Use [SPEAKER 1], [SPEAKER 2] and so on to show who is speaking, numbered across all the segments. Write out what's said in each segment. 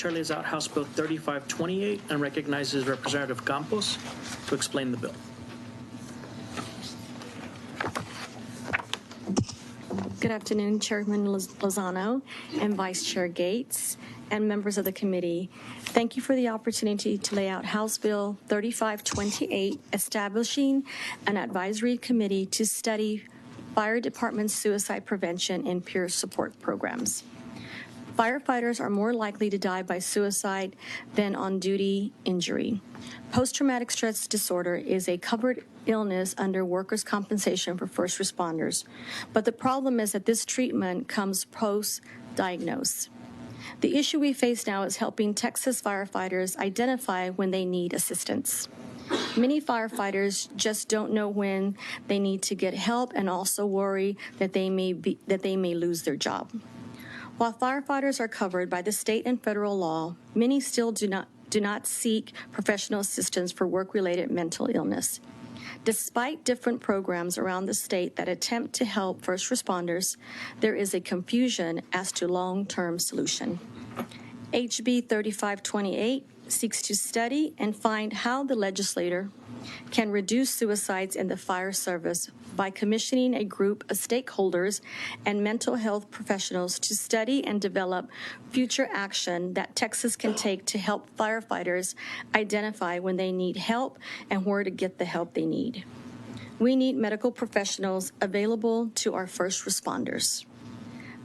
[SPEAKER 1] chair lays out House Bill 3528 and recognizes Representative Campos to explain the bill.
[SPEAKER 2] Good afternoon, Chairman Lozano and Vice Chair Gates and members of the committee. Thank you for the opportunity to lay out House Bill 3528, establishing an advisory committee to study fire department suicide prevention and peer support programs. Firefighters are more likely to die by suicide than on-duty injury. Post-traumatic stress disorder is a covered illness under workers' compensation for first responders, but the problem is that this treatment comes post-diagnose. The issue we face now is helping Texas firefighters identify when they need assistance. Many firefighters just don't know when they need to get help and also worry that they may lose their job. While firefighters are covered by the state and federal law, many still do not seek professional assistance for work-related mental illness. Despite different programs around the state that attempt to help first responders, there is a confusion as to long-term solution. HB 3528 seeks to study and find how the legislator can reduce suicides in the fire service by commissioning a group of stakeholders and mental health professionals to study and develop future action that Texas can take to help firefighters identify when they need help and where to get the help they need. We need medical professionals available to our first responders.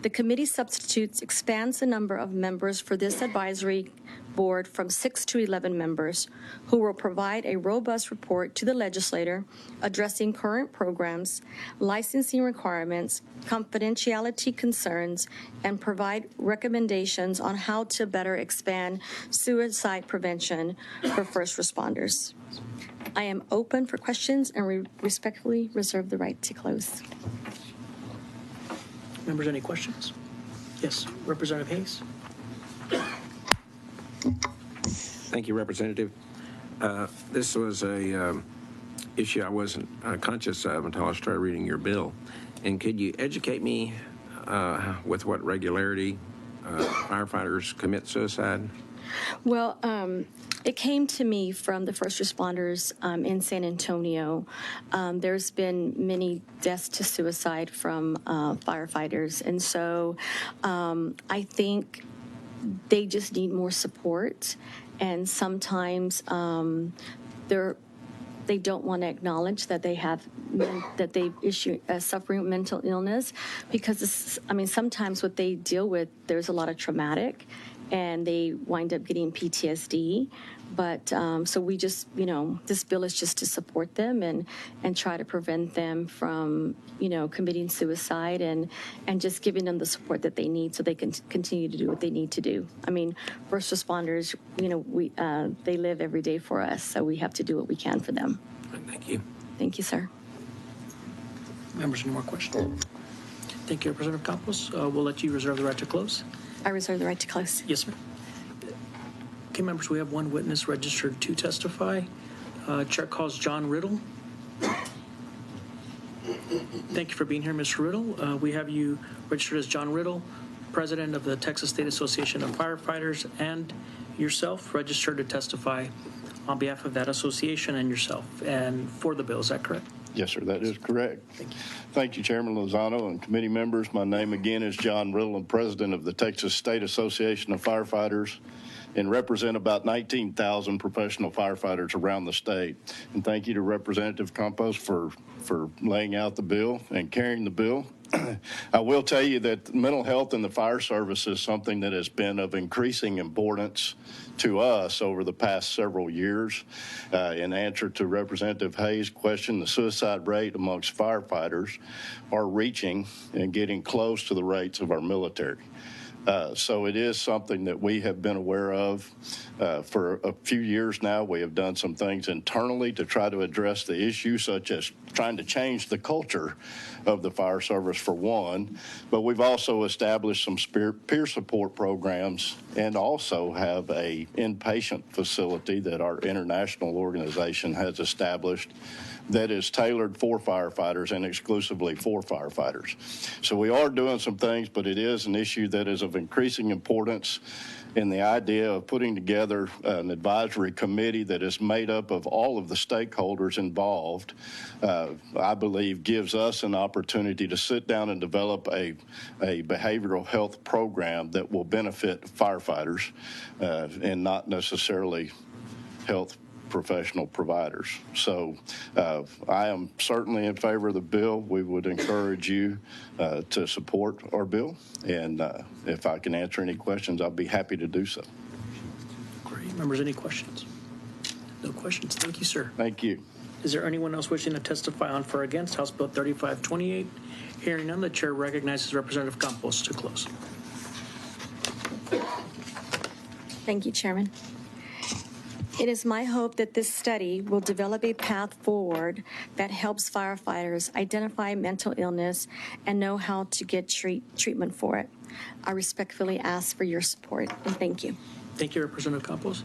[SPEAKER 2] The committee substitutes expands the number of members for this advisory board from 6 to 11 members who will provide a robust report to the legislator addressing current programs, licensing requirements, confidentiality concerns, and provide recommendations on how to better expand suicide prevention for first responders. I am open for questions and respectfully reserve the right to close.
[SPEAKER 1] Members, any questions? Yes, Representative Hayes.
[SPEAKER 3] Thank you, Representative. This was a issue I wasn't conscious of until I started reading your bill. And could you educate me with what regularity firefighters commit suicide?
[SPEAKER 2] Well, it came to me from the first responders in San Antonio. There's been many deaths to suicide from firefighters. And so I think they just need more support. And sometimes they don't want to acknowledge that they suffering mental illness because sometimes what they deal with, there's a lot of traumatic and they wind up getting PTSD. But so we just, this bill is just to support them and try to prevent them from, committing suicide and just giving them the support that they need so they can continue to do what they need to do. First responders, they live every day for us, so we have to do what we can for them.
[SPEAKER 3] Thank you.
[SPEAKER 2] Thank you, sir.
[SPEAKER 1] Members, any more questions? Thank you, Representative Campos. We'll let you reserve the right to close.
[SPEAKER 2] I reserve the right to close.
[SPEAKER 1] Yes, sir. Okay, members, we have one witness registered to testify. Chair calls John Riddle. Thank you for being here, Mr. Riddle. We have you registered as John Riddle, President of the Texas State Association of Firefighters, and yourself registered to testify on behalf of that association and yourself and for the bill. Is that correct?
[SPEAKER 4] Yes, sir, that is correct.
[SPEAKER 1] Thank you.
[SPEAKER 4] Thank you, Chairman Lozano and committee members. My name again is John Riddle. I'm president of the Texas State Association of Firefighters and represent about 19,000 professional firefighters around the state. And thank you to Representative Campos for laying out the bill and carrying the bill. I will tell you that mental health in the fire service is something that has been of increasing importance to us over the past several years. In answer to Representative Hayes' question, the suicide rate amongst firefighters are reaching and getting close to the rates of our military. So it is something that we have been aware of for a few years now. We have done some things internally to try to address the issue, such as trying to change the culture of the fire service for one, but we've also established some peer support programs and also have a inpatient facility that our international organization has established that is tailored for firefighters and exclusively for firefighters. So we are doing some things, but it is an issue that is of increasing importance. And the idea of putting together an advisory committee that is made up of all of the stakeholders involved, I believe gives us an opportunity to sit down and develop a behavioral health program that will benefit firefighters and not necessarily health professional providers. So I am certainly in favor of the bill. We would encourage you to support our bill. And if I can answer any questions, I'll be happy to do so.
[SPEAKER 1] Great. Members, any questions? No questions. Thank you, sir.
[SPEAKER 4] Thank you.
[SPEAKER 1] Is there anyone else wishing to testify on for or against House Bill 3528? Hearing none, the chair recognizes Representative Campos to close.
[SPEAKER 2] Thank you, Chairman. It is my hope that this study will develop a path forward that helps firefighters identify mental illness and know how to get treatment for it. I respectfully ask for your support, and thank you.
[SPEAKER 1] Thank you, Representative Campos.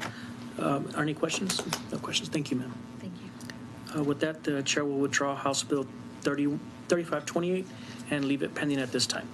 [SPEAKER 1] Are any questions? No questions. Thank you, ma'am.
[SPEAKER 2] Thank you.
[SPEAKER 1] With that, the chair will withdraw House Bill 3528 and leave it pending at this time.